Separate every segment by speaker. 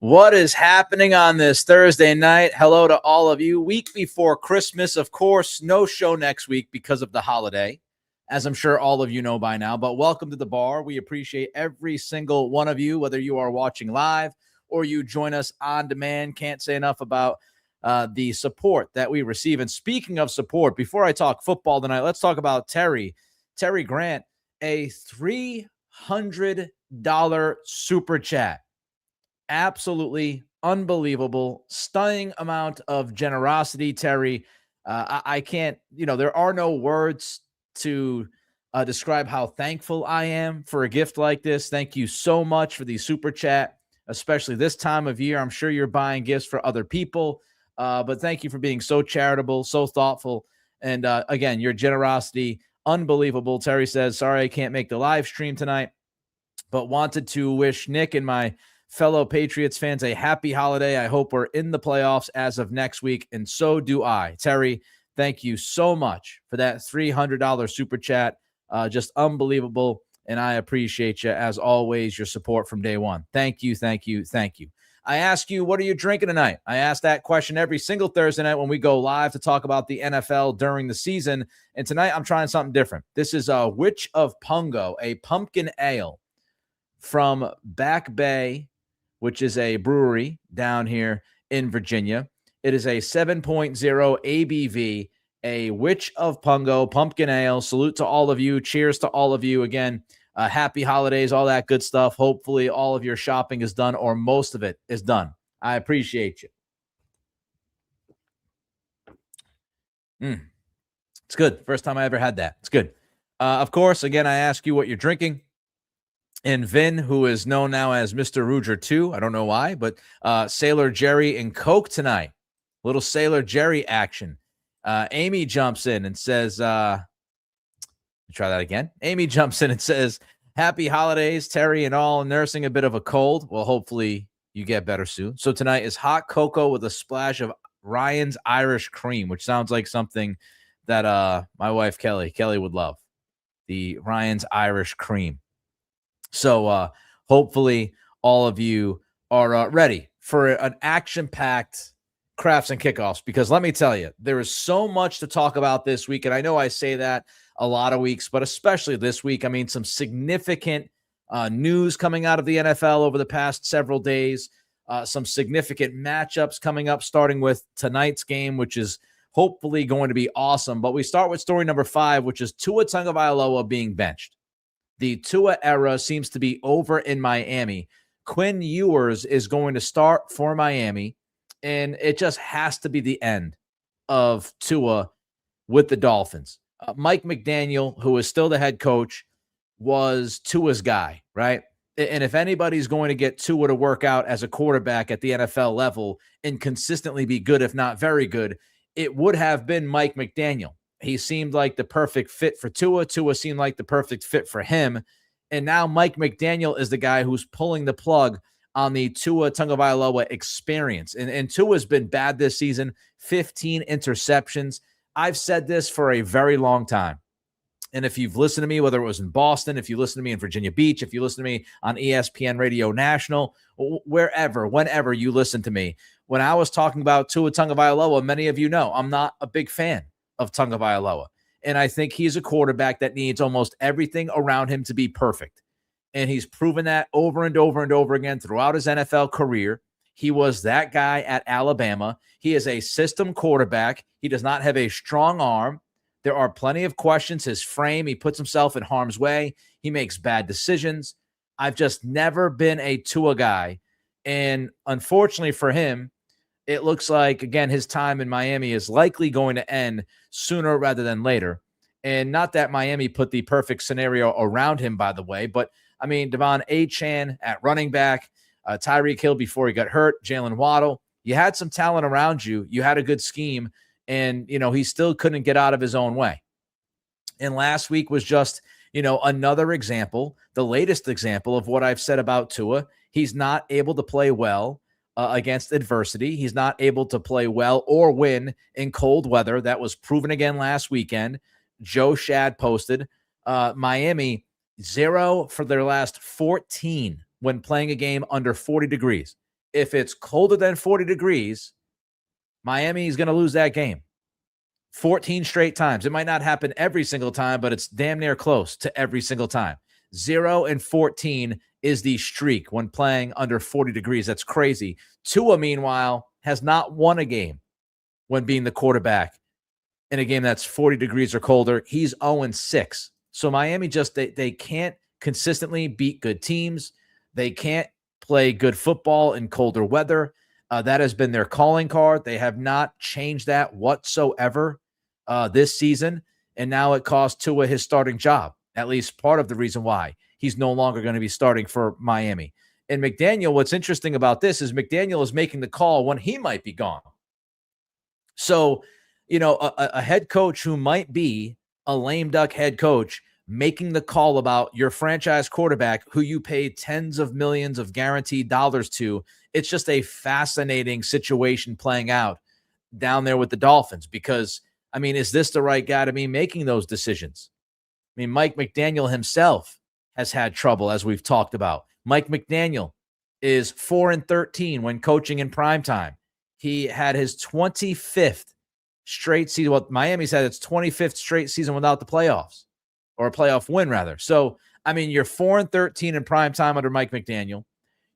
Speaker 1: What is happening on this Thursday night? Hello to all of you. Week before Christmas, of course, no show next week because of the holiday, as I'm sure all of you know by now. But welcome to the bar. We appreciate every single one of you, whether you are watching live or you join us on demand. Can't say enough about the support that we receive. And speaking of support, before I talk football tonight, let's talk about Terry Grant, a $300 super chat. Absolutely unbelievable, stunning amount of generosity, Terry. I can't, there are no words to describe how thankful I am for a gift like this. Thank you so much for the super chat, especially this time of year. I'm sure you're buying gifts for other people, but thank you for being so charitable, so thoughtful. And again, your generosity, unbelievable. Terry says, sorry, I can't make the live stream tonight, but wanted to wish Nick and my fellow Patriots fans a happy holiday. I hope we're in the playoffs as of next week, and so do I. Terry, thank you so much for that $300 super chat. Just unbelievable, and I appreciate you, as always, your support from day one. Thank you, thank you, thank you. I ask you, what are you drinking tonight? I ask that question every single Thursday night when we go live to talk about the NFL during the season, and tonight I'm trying something different. This is Witch of Pungo, a pumpkin ale from Back Bay, which is a brewery down here in Virginia. It is a 7.0 ABV, a Witch of Pungo pumpkin ale. Salute to all of you. Cheers to all of you. Again, happy holidays, all that good stuff. Hopefully all of your shopping is done, or most of it is done. I appreciate you. It's good. First time I ever had that. It's good. Of course, again, I ask you what you're drinking. And Vin, who is known now as Mr. Ruger 2, I don't know why, but Sailor Jerry and Coke tonight. Little Sailor Jerry action. Amy jumps in and says, try that again. Amy jumps in and says, happy holidays, Terry and all, nursing a bit of a cold. Well, hopefully you get better soon. So tonight is hot cocoa with a splash of Ryan's Irish cream, which sounds like something that my wife Kelly would love. The Ryan's Irish cream. So hopefully all of you are ready for an action-packed Crafts and Kickoffs, because let me tell you, there is so much to talk about this week. And I know I say that a lot of weeks, but especially this week. I mean, some significant news coming out of the NFL over the past several days, some significant matchups coming up, starting with tonight's game, which is hopefully going to be awesome. But we start with story number 5, which is Tua Tagovailoa being benched. The Tua era seems to be over in Miami. Quinn Ewers is going to start for Miami, and it just has to be the end of Tua with the Dolphins. Mike McDaniel, who is still the head coach, was Tua's guy, right? And if anybody's going to get Tua to work out as a quarterback at the NFL level and consistently be good, if not very good, it would have been Mike McDaniel. He seemed like the perfect fit for Tua. Tua seemed like the perfect fit for him. And now Mike McDaniel is the guy who's pulling the plug on the Tua Tagovailoa experience. And Tua's been bad this season, 15 interceptions. I've said this for a very long time. And if you've listened to me, whether it was in Boston, if you listen to me in Virginia Beach, if you listen to me on ESPN Radio National, wherever, whenever you listen to me, when I was talking about Tua Tagovailoa, many of you know I'm not a big fan of Tagovailoa. And I think he's a quarterback that needs almost everything around him to be perfect. And he's proven that over and over and over again throughout his NFL career. He was that guy at Alabama. He is a system quarterback. He does not have a strong arm. There are plenty of questions. His frame, he puts himself in harm's way. He makes bad decisions. I've just never been a Tua guy. And unfortunately for him, it looks like, again, his time in Miami is likely going to end sooner rather than later. And not that Miami put the perfect scenario around him, by the way, but I mean, Devon Achane at running back, Tyreek Hill before he got hurt, Jalen Waddle. You had some talent around you. You had a good scheme, and, he still couldn't get out of his own way. And last week was just, another example, the latest example of what I've said about Tua. He's not able to play well against adversity. He's not able to play well or win in cold weather. That was proven again last weekend. Joe Shad posted Miami 0 for their last 14 when playing a game under 40 degrees. if it's colder than 40 degrees, Miami is going to lose that game 14 straight times. It might not happen every single time, but it's damn near close to every single time. 0-14 is the streak when playing under 40 degrees. That's crazy. Tua, meanwhile, has not won a game when being the quarterback in a game that's 40 degrees or colder. He's 0-6. So Miami just, they can't consistently beat good teams. They can't play good football in colder weather. That has been their calling card. They have not changed that whatsoever this season. And now it cost Tua his starting job, at least part of the reason why he's no longer going to be starting for Miami. And McDaniel, what's interesting about this is McDaniel is making the call when he might be gone. So, a head coach who might be a lame duck head coach making the call about your franchise quarterback who you paid tens of millions of guaranteed dollars to. It's just a fascinating situation playing out down there with the Dolphins because, is this the right guy to be making those decisions? Mike McDaniel himself has had trouble, as we've talked about. Mike McDaniel is 4-13 when coaching in primetime. He had his 25th straight season. Well, Miami's had its 25th straight season without the playoffs, or a playoff win, rather. So, you're 4-13 in primetime under Mike McDaniel.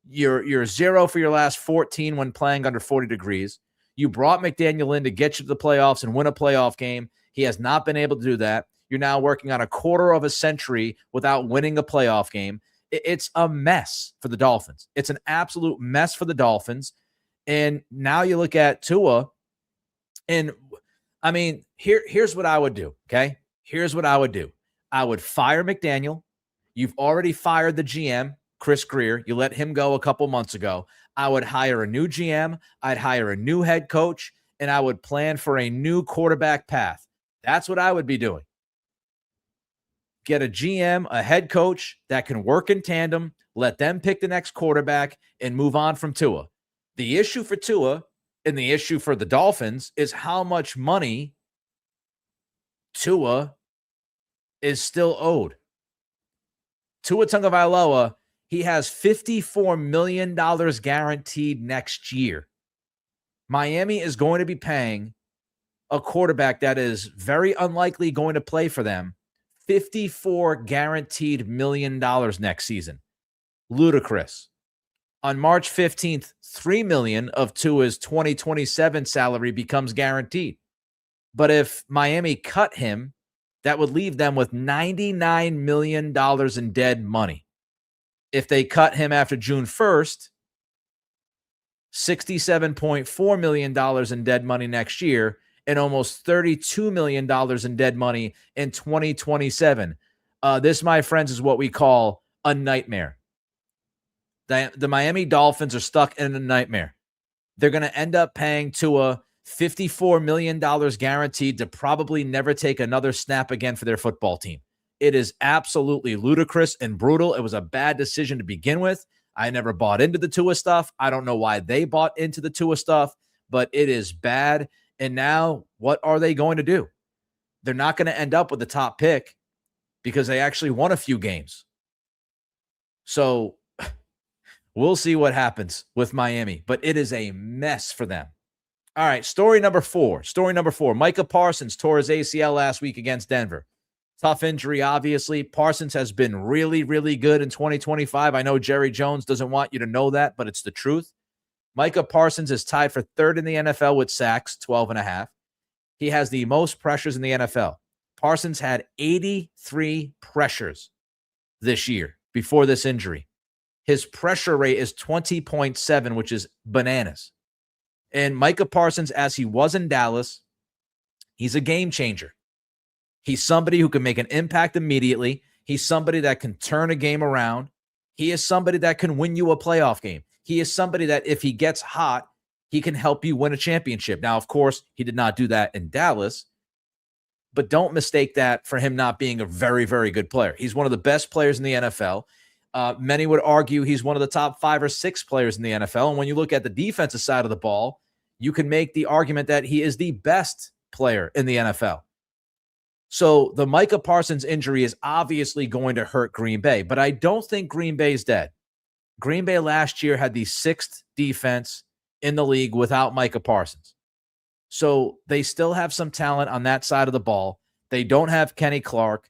Speaker 1: You're 0 for your last 14 when playing under 40 degrees. You brought McDaniel in to get you to the playoffs and win a playoff game. He has not been able to do that. You're now working on a quarter of a century without winning a playoff game. It's a mess for the Dolphins. It's an absolute mess for the Dolphins. And now you look at Tua, and here's what I would do, okay? Here's what I would do. I would fire McDaniel. You've already fired the GM, Chris Greer. You let him go a couple months ago. I would hire a new GM. I'd hire a new head coach, and I would plan for a new quarterback path. That's what I would be doing. Get a GM, a head coach that can work in tandem, let them pick the next quarterback, and move on from Tua. The issue for Tua and the issue for the Dolphins is how much money Tua is still owed. Tua Tagovailoa, he has $54 million guaranteed next year. Miami is going to be paying a quarterback that is very unlikely going to play for them $54 guaranteed million next season. Ludicrous. On March 15th, $3 million of Tua's 2027 salary becomes guaranteed. But if Miami cut him, that would leave them with $99 million in dead money. If they cut him after June 1st, $67.4 million in dead money next year, and almost $32 million in dead money in 2027. This, my friends, is what we call a nightmare. The Miami Dolphins are stuck in a nightmare. They're going to end up paying Tua $54 million guaranteed to probably never take another snap again for their football team. It is absolutely ludicrous and brutal. It was a bad decision to begin with. I never bought into the Tua stuff. I don't know why they bought into the Tua stuff, but it is bad. And now what are they going to do? They're not going to end up with the top pick because they actually won a few games. So we'll see what happens with Miami, but it is a mess for them. All right, story number four. Micah Parsons tore his ACL last week against Denver. Tough injury, obviously. Parsons has been really, really good in 2025. I know Jerry Jones doesn't want you to know that, but it's the truth. Micah Parsons is tied for third in the NFL with sacks, 12.5. He has the most pressures in the NFL. Parsons had 83 pressures this year before this injury. His pressure rate is 20.7, which is bananas. And Micah Parsons, as he was in Dallas, he's a game changer. He's somebody who can make an impact immediately. He's somebody that can turn a game around. He is somebody that can win you a playoff game. He is somebody that if he gets hot, he can help you win a championship. Now, of course, he did not do that in Dallas, but don't mistake that for him not being a very, very good player. He's one of the best players in the NFL. Many would argue he's one of the top 5 or 6 players in the NFL. And when you look at the defensive side of the ball, you can make the argument that he is the best player in the NFL. So the Micah Parsons injury is obviously going to hurt Green Bay, but I don't think Green Bay is dead. Green Bay last year had the 6th defense in the league without Micah Parsons. So they still have some talent on that side of the ball. They don't have Kenny Clark.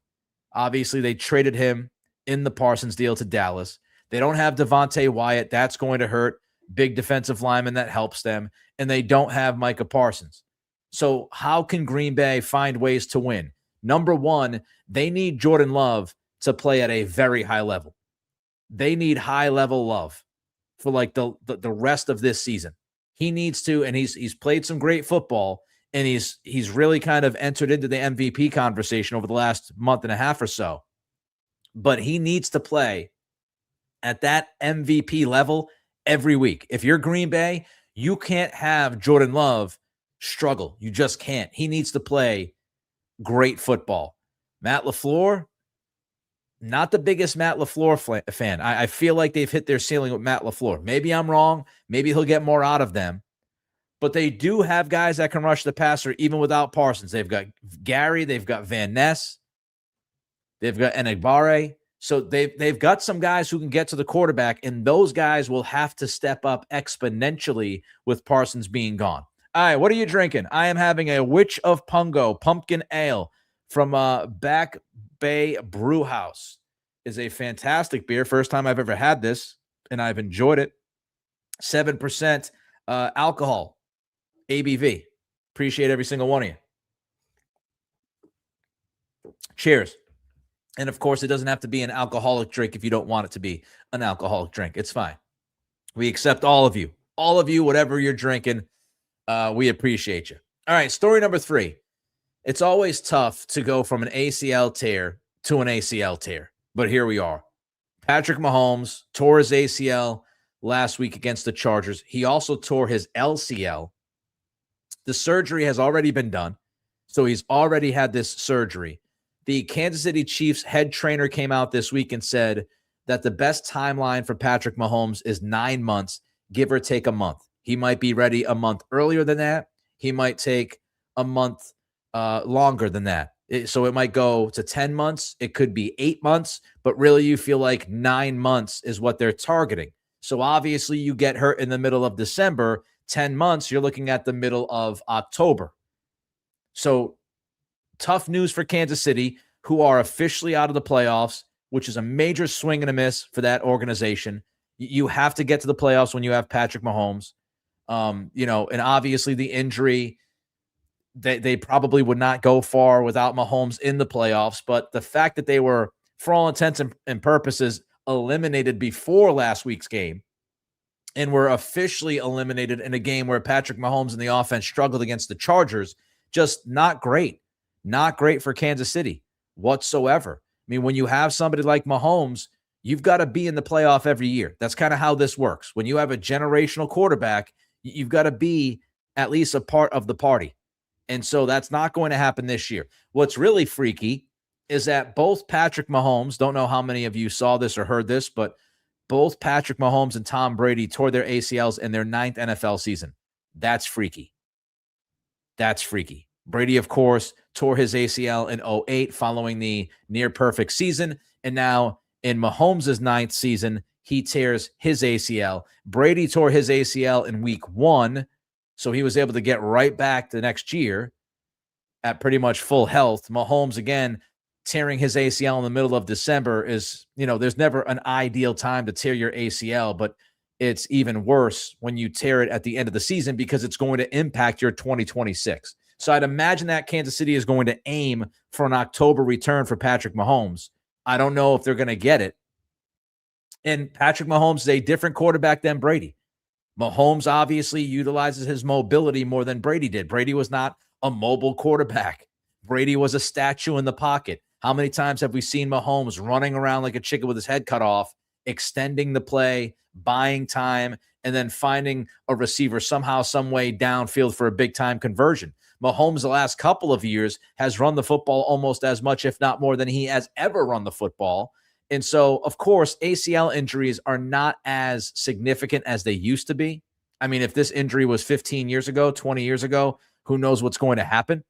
Speaker 1: Obviously, they traded him in the Parsons deal to Dallas. They don't have Devontae Wyatt. That's going to hurt. Big defensive lineman that helps them. And they don't have Micah Parsons. So how can Green Bay find ways to win? Number one, they need Jordan Love to play at a very high level. They need high-level Love for like the rest of this season. He needs to, and he's played some great football, and he's really kind of entered into the MVP conversation over the last month and a half or so. But he needs to play at that MVP level every week. If you're Green Bay, you can't have Jordan Love struggle. You just can't. He needs to play great football. Matt LaFleur, not the biggest Matt LaFleur fan. I feel like they've hit their ceiling with Matt LaFleur. Maybe I'm wrong. Maybe he'll get more out of them. But they do have guys that can rush the passer even without Parsons. They've got Gary. They've got Van Ness. They've got Enagbare. So they've got some guys who can get to the quarterback, and those guys will have to step up exponentially with Parsons being gone. All right, what are you drinking? I am having a Witch of Pungo pumpkin ale from Back Bay Brew House. Is a fantastic beer. First time I've ever had this, and I've enjoyed it. 7% alcohol, ABV. Appreciate every single one of you. Cheers. And, of course, it doesn't have to be an alcoholic drink if you don't want it to be an alcoholic drink. It's fine. We accept all of you. All of you, whatever you're drinking, we appreciate you. All right, story number 3. It's always tough to go from an ACL tear to an ACL tear, but here we are. Patrick Mahomes tore his ACL last week against the Chargers. He also tore his LCL. The surgery has already been done, so he's already had this surgery. The Kansas City Chiefs head trainer came out this week and said that the best timeline for Patrick Mahomes is 9 months, give or take a month. He might be ready a month earlier than that. He might take a month longer than that. So it might go to 10 months. It could be 8 months, but really you feel like 9 months is what they're targeting. So obviously you get hurt in the middle of December, 10 months, you're looking at the middle of October. So tough news for Kansas City, who are officially out of the playoffs, which is a major swing and a miss for that organization. You have to get to the playoffs when you have Patrick Mahomes. And obviously the injury, they probably would not go far without Mahomes in the playoffs. But the fact that they were, for all intents and purposes, eliminated before last week's game and were officially eliminated in a game where Patrick Mahomes and the offense struggled against the Chargers, just not great. Not great for Kansas City whatsoever. I mean, when you have somebody like Mahomes, you've got to be in the playoff every year. That's kind of how this works. When you have a generational quarterback, you've got to be at least a part of the party. And so that's not going to happen this year. What's really freaky is that both Patrick Mahomes, don't know how many of you saw this or heard this, but both Patrick Mahomes and Tom Brady tore their ACLs in their 9th NFL season. That's freaky. That's freaky. Brady, of course, tore his ACL in 2008 following the near-perfect season. And now in Mahomes' 9th season, he tears his ACL. Brady tore his ACL in week 1, so he was able to get right back the next year at pretty much full health. Mahomes, again, tearing his ACL in the middle of December is, there's never an ideal time to tear your ACL, but it's even worse when you tear it at the end of the season because it's going to impact your 2026. So I'd imagine that Kansas City is going to aim for an October return for Patrick Mahomes. I don't know if they're going to get it. And Patrick Mahomes is a different quarterback than Brady. Mahomes obviously utilizes his mobility more than Brady did. Brady was not a mobile quarterback. Brady was a statue in the pocket. How many times have we seen Mahomes running around like a chicken with his head cut off, extending the play, buying time, and then finding a receiver somehow, some way downfield for a big-time conversion? Mahomes the last couple of years has run the football almost as much, if not more, than he has ever run the football. And so, of course, ACL injuries are not as significant as they used to be. I mean, if this injury was 15 years ago, 20 years ago, who knows what's going to happen?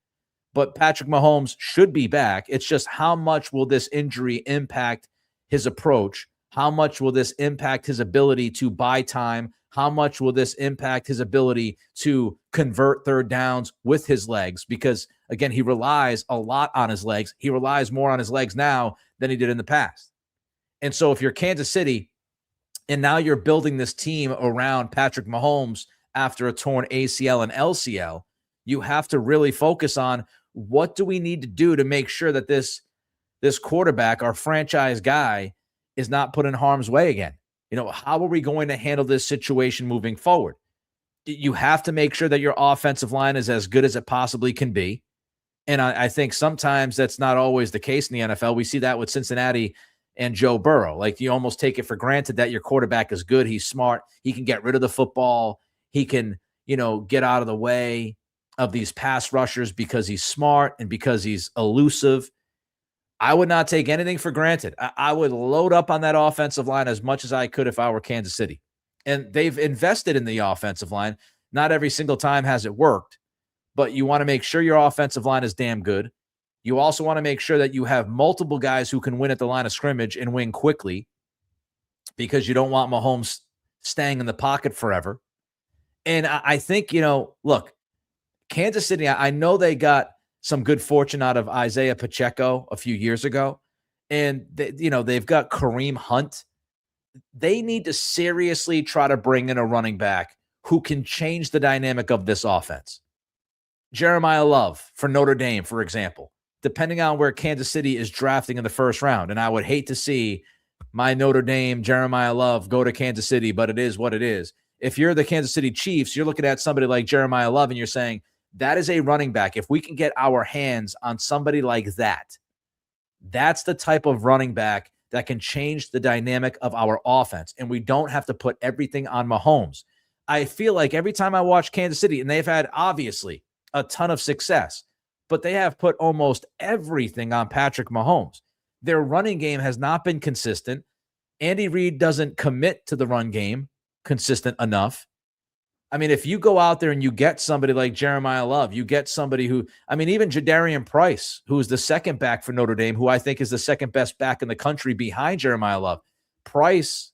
Speaker 1: But Patrick Mahomes should be back. It's just how much will this injury impact his approach? How much will this impact his ability to buy time? How much will this impact his ability to convert third downs with his legs? Because, again, he relies a lot on his legs. He relies more on his legs now than he did in the past. And so if you're Kansas City and now you're building this team around Patrick Mahomes after a torn ACL and LCL, you have to really focus on what do we need to do to make sure that this quarterback, our franchise guy, is not put in harm's way again. How are we going to handle this situation moving forward? You have to make sure that your offensive line is as good as it possibly can be. And I think sometimes that's not always the case in the NFL. We see that with Cincinnati and Joe Burrow. Like, you almost take it for granted that your quarterback is good. He's smart. He can get rid of the football. He can, get out of the way of these pass rushers because he's smart and because he's elusive. I would not take anything for granted. I would load up on that offensive line as much as I could if I were Kansas City. And they've invested in the offensive line. Not every single time has it worked, but you want to make sure your offensive line is damn good. You also want to make sure that you have multiple guys who can win at the line of scrimmage and win quickly, because you don't want Mahomes staying in the pocket forever. And I think, look, Kansas City, I know they got some good fortune out of Isaiah Pacheco a few years ago. And, they've got Kareem Hunt. They need to seriously try to bring in a running back who can change the dynamic of this offense. Jeremiah Love for Notre Dame, for example, depending on where Kansas City is drafting in the first round. And I would hate to see my Notre Dame Jeremiah Love go to Kansas City, but it is what it is. If you're the Kansas City Chiefs, you're looking at somebody like Jeremiah Love and you're saying, that is a running back. If we can get our hands on somebody like that, that's the type of running back that can change the dynamic of our offense. And we don't have to put everything on Mahomes. I feel like every time I watch Kansas City, and they've had obviously a ton of success, but they have put almost everything on Patrick Mahomes. Their running game has not been consistent. Andy Reid doesn't commit to the run game consistent enough. I mean, if you go out there and you get somebody like Jeremiah Love, you get somebody who, even Jadarian Price, who is the second back for Notre Dame, who I think is the second best back in the country behind Jeremiah Love. Price,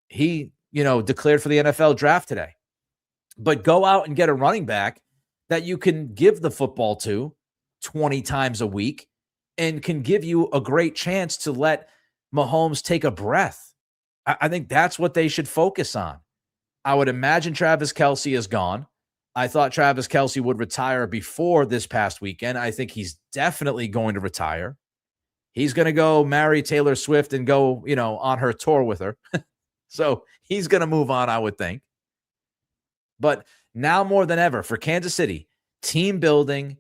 Speaker 1: he, declared for the NFL draft today. But go out and get a running back that you can give the football to 20 times a week and can give you a great chance to let Mahomes take a breath. I think that's what they should focus on. I would imagine Travis Kelce is gone. I thought Travis Kelce would retire before this past weekend. I think he's definitely going to retire. He's going to go marry Taylor Swift and go, on her tour with her. So he's going to move on, I would think. But now more than ever for Kansas City, team building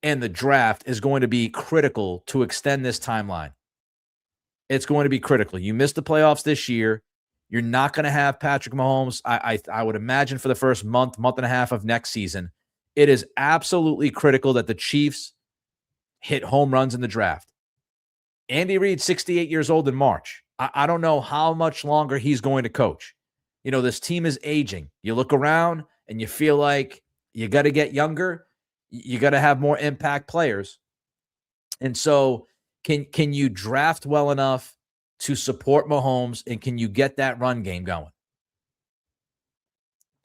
Speaker 1: and the draft is going to be critical to extend this timeline. It's going to be critical. You missed the playoffs this year. You're not going to have Patrick Mahomes, I would imagine, for the first month and a half of next season. It is absolutely critical that the Chiefs hit home runs in the draft. Andy Reid, 68 years old in March. I don't know how much longer he's going to coach. This team is aging. You look around and you feel like you got to get younger. You got to have more impact players. And so can you draft well enough to support Mahomes, and can you get that run game going?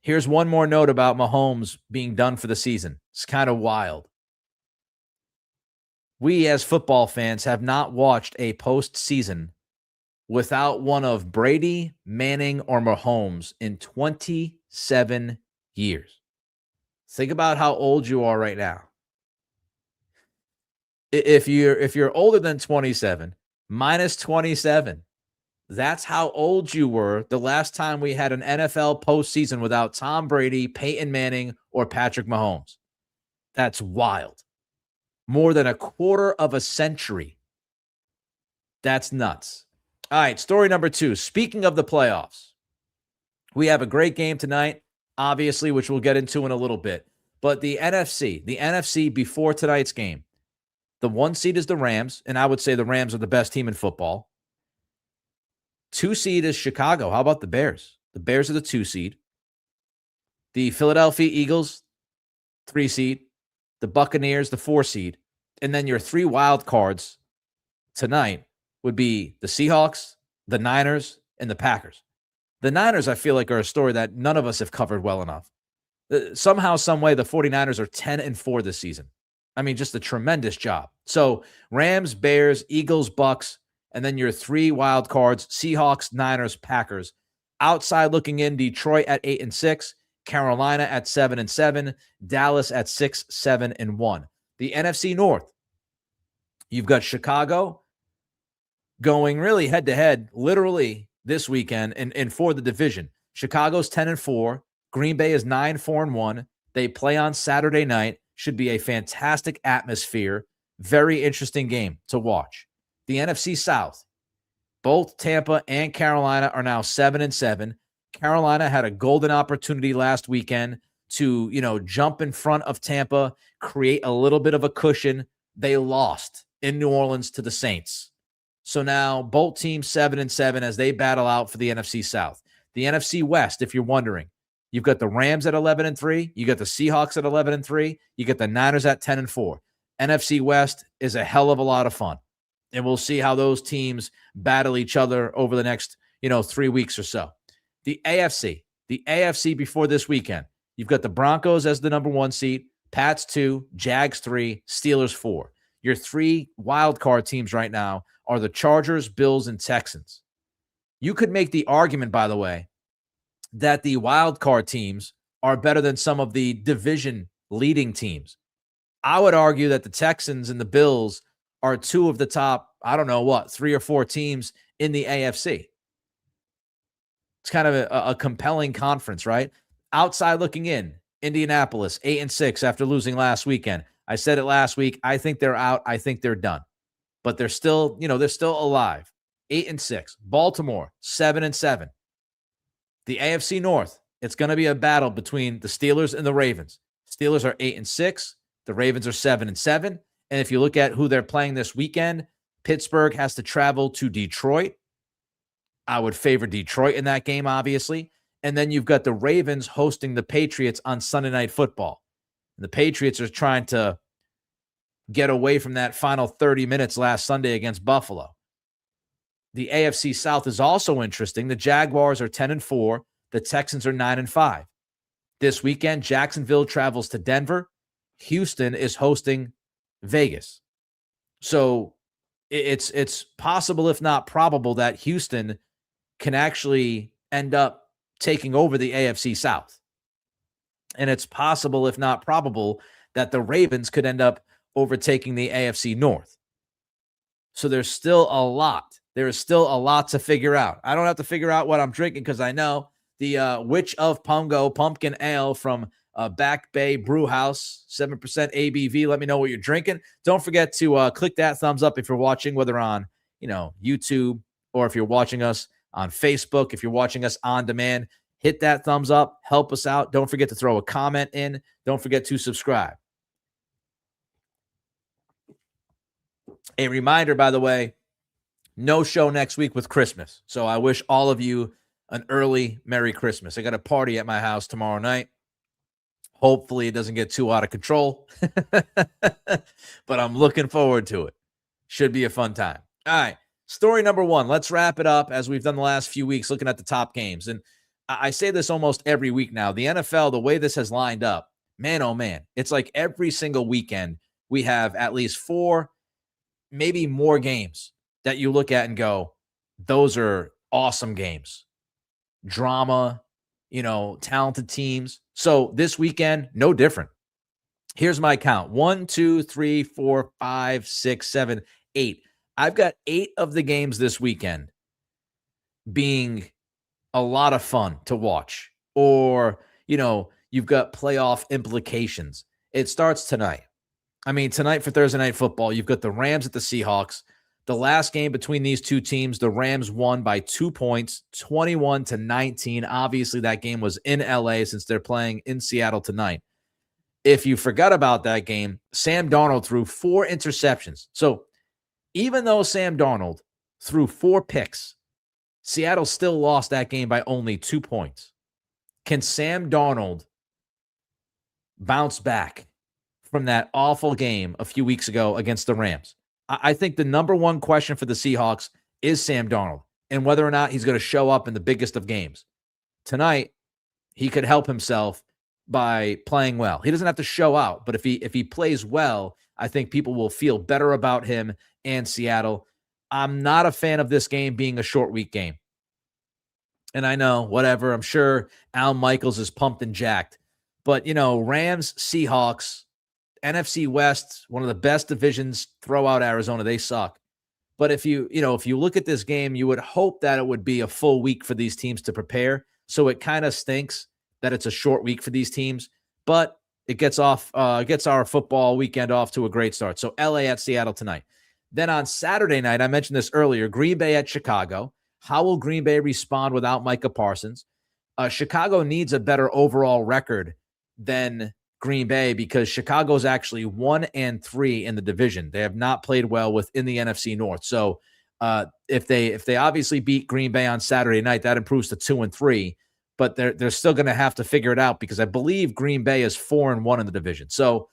Speaker 1: Here's one more note about Mahomes being done for the season. It's kind of wild. We as football fans have not watched a postseason without one of Brady, Manning, or Mahomes in 27 years. Think about how old you are right now. If you're older than 27, minus 27, that's how old you were the last time we had an NFL postseason without Tom Brady, Peyton Manning, or Patrick Mahomes. That's wild. More than a quarter of a century. That's nuts. All right, story number 2. Speaking of the playoffs, we have a great game tonight, obviously, which we'll get into in a little bit. But the NFC before tonight's game, the 1 seed is the Rams, and I would say the Rams are the best team in football. 2 seed is Chicago. How about the Bears? The Bears are the 2 seed. The Philadelphia Eagles, 3 seed. The Buccaneers, the 4 seed. And then your 3 wild cards tonight would be the Seahawks, the Niners and the Packers. The Niners, I feel like, are a story that none of us have covered well enough. Somehow, some way, the 49ers are 10-4 this season. I mean, just a tremendous job. So Rams, Bears, Eagles, Bucks, and then your 3 wild cards, Seahawks, Niners, Packers. Outside looking in, Detroit at 8-6, Carolina at 7-7, Dallas at 6-7-1. The NFC North, you've got Chicago going really head-to-head, literally this weekend, and for the division. Chicago's 10-4. Green Bay is 9-4-1. They play on Saturday night. Should be a fantastic atmosphere. Very interesting game to watch. The NFC South, both Tampa and Carolina are now 7-7. Carolina had a golden opportunity last weekend to, jump in front of Tampa, create a little bit of a cushion. They lost in New Orleans to the Saints. So now both teams 7-7 as they battle out for the NFC South. The NFC West, if you're wondering, you've got the Rams at 11-3. You got the Seahawks at 11-3. You got the Niners at 10-4. NFC West is a hell of a lot of fun. And we'll see how those teams battle each other over the next, 3 weeks or so. The AFC before this weekend, you've got the Broncos as the number 1 seed, Pats 2, Jags 3, Steelers 4. Your 3 wild card teams right now are the Chargers, Bills, and Texans. You could make the argument, by the way, that the wild card teams are better than some of the division leading teams. I would argue that the Texans and the Bills are 2 of the top, 3 or 4 teams in the AFC. It's kind of a compelling conference, right? Outside looking in, Indianapolis, 8-6 after losing last weekend. I said it last week. I think they're out. I think they're done. But they're still, they're still alive. 8-6. Baltimore, 7-7. The AFC North, it's going to be a battle between the Steelers and the Ravens. Steelers are 8-6. The Ravens are 7-7. And if you look at who they're playing this weekend, Pittsburgh has to travel to Detroit. I would favor Detroit in that game, obviously. And then you've got the Ravens hosting the Patriots on Sunday Night Football. And the Patriots are trying to get away from that final 30 minutes last Sunday against Buffalo. The AFC South is also interesting. The Jaguars are 10-4. The Texans are 9-5. This weekend, Jacksonville travels to Denver. Houston is hosting Vegas. So it's possible, if not probable, that Houston can actually end up taking over the AFC South. And it's possible, if not probable, that the Ravens could end up overtaking the AFC North. So there's still a lot. There is still a lot to figure out. I don't have to figure out what I'm drinking because I know the Witch of Pungo Pumpkin Ale from Back Bay Brew House, 7% ABV. Let me know what you're drinking. Don't forget to click that thumbs up if you're watching, whether on YouTube or if you're watching us on Facebook. If you're watching us on demand, hit that thumbs up. Help us out. Don't forget to throw a comment in. Don't forget to subscribe. A reminder, by the way, no show next week with Christmas. So I wish all of you an early Merry Christmas. I got a party at my house tomorrow night. Hopefully it doesn't get too out of control, but I'm looking forward to it. Should be a fun time. All right. Story number 1. Let's wrap it up as we've done the last few weeks looking at the top games. And I say this almost every week now. The NFL, the way this has lined up, man, oh man, it's like every single weekend we have at least 4, maybe more games that you look at and go, those are awesome games. Drama, talented teams. So this weekend, no different. Here's my count. 1, 2, 3, 4, 5, 6, 7, 8. I've got 8 of the games this weekend being a lot of fun to watch. Or, you've got playoff implications. It starts tonight. Tonight for Thursday Night Football, you've got the Rams at the Seahawks. The last game between these two teams, the Rams won by 2 points, 21-19. Obviously, that game was in LA since they're playing in Seattle tonight. If you forgot about that game, Sam Darnold threw 4 interceptions. So even though Sam Darnold threw 4 picks, Seattle still lost that game by only 2 points. Can Sam Darnold bounce back from that awful game a few weeks ago against the Rams? I think the number one question for the Seahawks is Sam Darnold. and whether or not he's going to show up in the biggest of games. Tonight, he could help himself by playing well. He doesn't have to show out, but if he plays well, I think people will feel better about him and Seattle. I'm not a fan of this game being a short week game. And I know, whatever, I'm sure Al Michaels is pumped and jacked. But, Rams, Seahawks, NFC West, one of the best divisions, throw out Arizona, they suck. But if you look at this game, you would hope that it would be a full week for these teams to prepare. So it kind of stinks that it's a short week for these teams, but it gets our football weekend off to a great start. So LA at Seattle tonight. Then on Saturday night, I mentioned this earlier, Green Bay at Chicago. How will Green Bay respond without Micah Parsons? Chicago needs a better overall record than Green Bay because Chicago's actually 1-3 in the division. They have not played well within the NFC North. So if they obviously beat Green Bay on Saturday night, that improves to 2-3. But they're still going to have to figure it out because I believe Green Bay is 4-1 in the division. So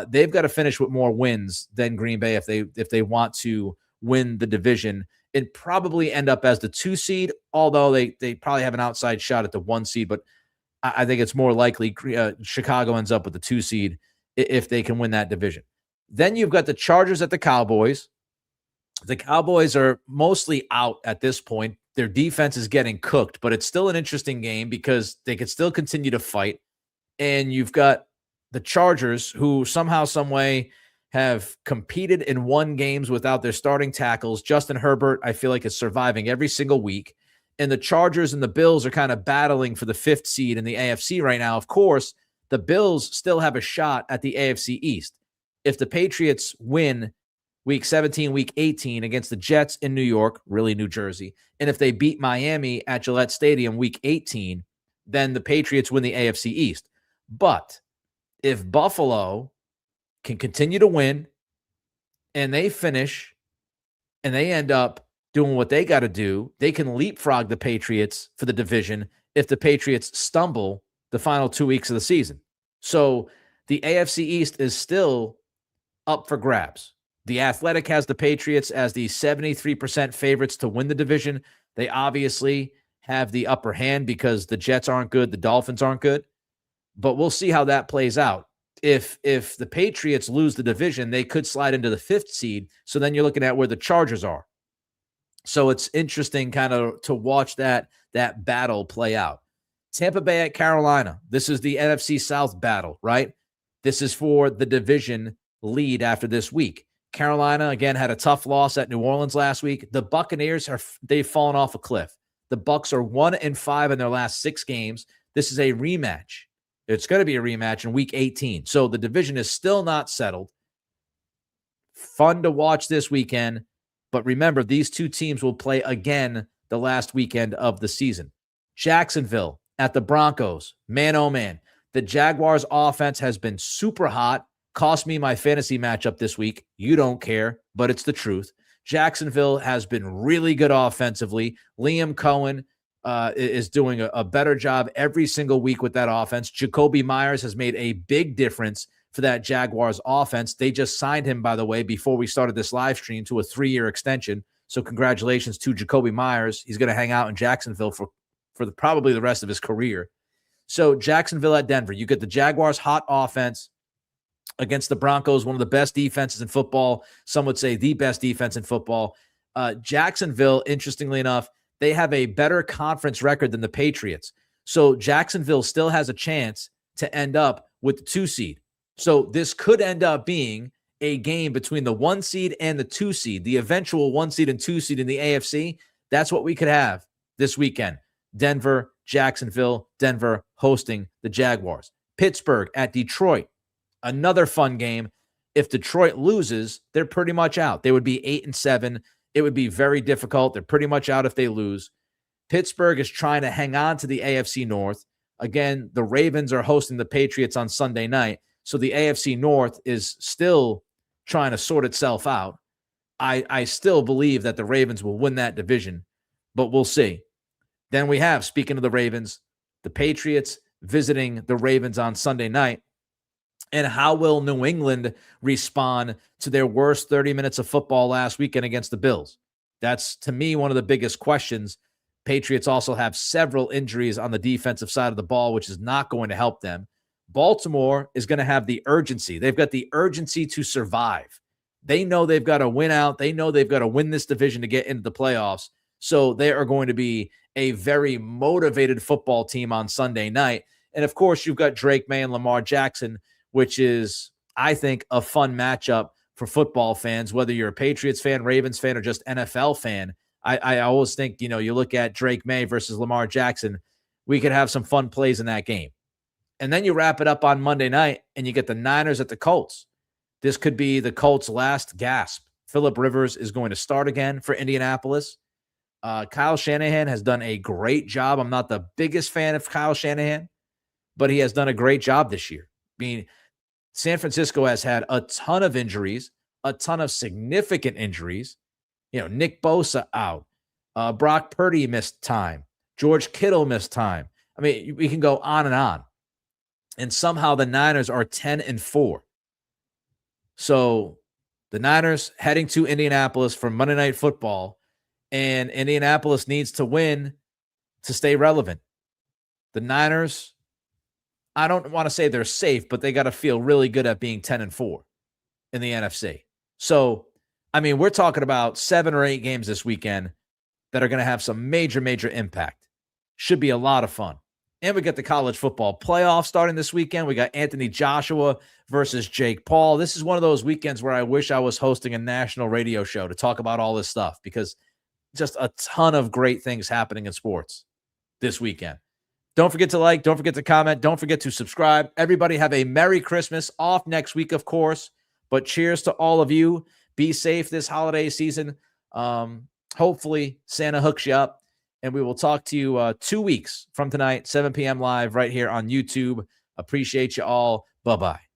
Speaker 1: they've got to finish with more wins than Green Bay if they want to win the division. It'd probably end up as the 2 seed, although they probably have an outside shot at the 1 seed. But I think it's more likely Chicago ends up with the 2 seed if they can win that division. Then you've got the Chargers at the Cowboys. The Cowboys are mostly out at this point. Their defense is getting cooked, but it's still an interesting game because they could still continue to fight. And you've got the Chargers, who somehow, some way have competed and won games without their starting tackles. Justin Herbert, I feel like, is surviving every single week. And the Chargers and the Bills are kind of battling for the 5th seed in the AFC right now. Of course, the Bills still have a shot at the AFC East. If the Patriots win Week 17, Week 18 against the Jets in New York, really New Jersey, and if they beat Miami at Gillette Stadium Week 18, then the Patriots win the AFC East. But if Buffalo can continue to win and they finish and they end up doing what they got to do, they can leapfrog the Patriots for the division if the Patriots stumble the final 2 weeks of the season. So the AFC East is still up for grabs. The Athletic has the Patriots as the 73% favorites to win the division. They obviously have the upper hand because the Jets aren't good, the Dolphins aren't good. But we'll see how that plays out. If the Patriots lose the division, they could slide into the 5th seed. So then you're looking at where the Chargers are. So it's interesting kind of to watch that battle play out. Tampa Bay at Carolina. This is the NFC South battle, right? This is for the division lead after this week. Carolina, again, had a tough loss at New Orleans last week. The Buccaneers, they've fallen off a cliff. The Bucs are 1-5 in their last 6 games. This is a rematch. It's going to be a rematch in Week 18. So the division is still not settled. Fun to watch this weekend. But remember, these two teams will play again the last weekend of the season. Jacksonville at the Broncos. Man, oh man. The Jaguars' offense has been super hot. Cost me my fantasy matchup this week. You don't care, but it's the truth. Jacksonville has been really good offensively. Liam Cohen is doing a better job every single week with that offense. Jacoby Myers has made a big difference for that Jaguars offense. They just signed him, by the way, before we started this live stream to a 3-year extension. So congratulations to Jacoby Myers. He's going to hang out in Jacksonville for probably the rest of his career. So Jacksonville at Denver. You get the Jaguars' hot offense against the Broncos, one of the best defenses in football. Some would say the best defense in football. Jacksonville, interestingly enough, they have a better conference record than the Patriots. So Jacksonville still has a chance to end up with the 2 seed. So this could end up being a game between the 1 seed and the 2 seed, the eventual 1 seed and 2 seed in the AFC. That's what we could have this weekend. Denver, Jacksonville, Denver hosting the Jaguars. Pittsburgh at Detroit. Another fun game. If Detroit loses, they're pretty much out. They would be 8-7. It would be very difficult. They're pretty much out if they lose. Pittsburgh is trying to hang on to the AFC North. Again, the Ravens are hosting the Patriots on Sunday night. So the AFC North is still trying to sort itself out. I still believe that the Ravens will win that division, but we'll see. Then we have, speaking of the Ravens, the Patriots visiting the Ravens on Sunday night. And how will New England respond to their worst 30 minutes of football last weekend against the Bills? That's, to me, one of the biggest questions. Patriots also have several injuries on the defensive side of the ball, which is not going to help them. Baltimore is going to have the urgency. They've got the urgency to survive. They know they've got to win out. They know they've got to win this division to get into the playoffs. So they are going to be a very motivated football team on Sunday night. And of course, you've got Drake May and Lamar Jackson, which is, I think, a fun matchup for football fans, whether you're a Patriots fan, Ravens fan, or just NFL fan. I always think, you look at Drake May versus Lamar Jackson, we could have some fun plays in that game. And then you wrap it up on Monday night and you get the Niners at the Colts. This could be the Colts' last gasp. Phillip Rivers is going to start again for Indianapolis. Kyle Shanahan has done a great job. I'm not the biggest fan of Kyle Shanahan, but he has done a great job this year. I mean, San Francisco has had a ton of injuries, a ton of significant injuries. Nick Bosa out. Brock Purdy missed time. George Kittle missed time. I mean, we can go on and on. And somehow the Niners are 10-4. So the Niners heading to Indianapolis for Monday Night Football, and Indianapolis needs to win to stay relevant. The Niners, I don't want to say they're safe, but they got to feel really good at being 10-4 in the NFC. So, I mean, we're talking about 7 or 8 games this weekend that are going to have some major, major impact. Should be a lot of fun. And we got the college football playoff starting this weekend. We got Anthony Joshua versus Jake Paul. This is one of those weekends where I wish I was hosting a national radio show to talk about all this stuff, because just a ton of great things happening in sports this weekend. Don't forget to like, don't forget to comment, don't forget to subscribe. Everybody have a Merry Christmas. Off next week, of course, but cheers to all of you. Be safe this holiday season. Hopefully Santa hooks you up, and we will talk to you 2 weeks from tonight, 7 p.m. live right here on YouTube. Appreciate you all. Bye-bye.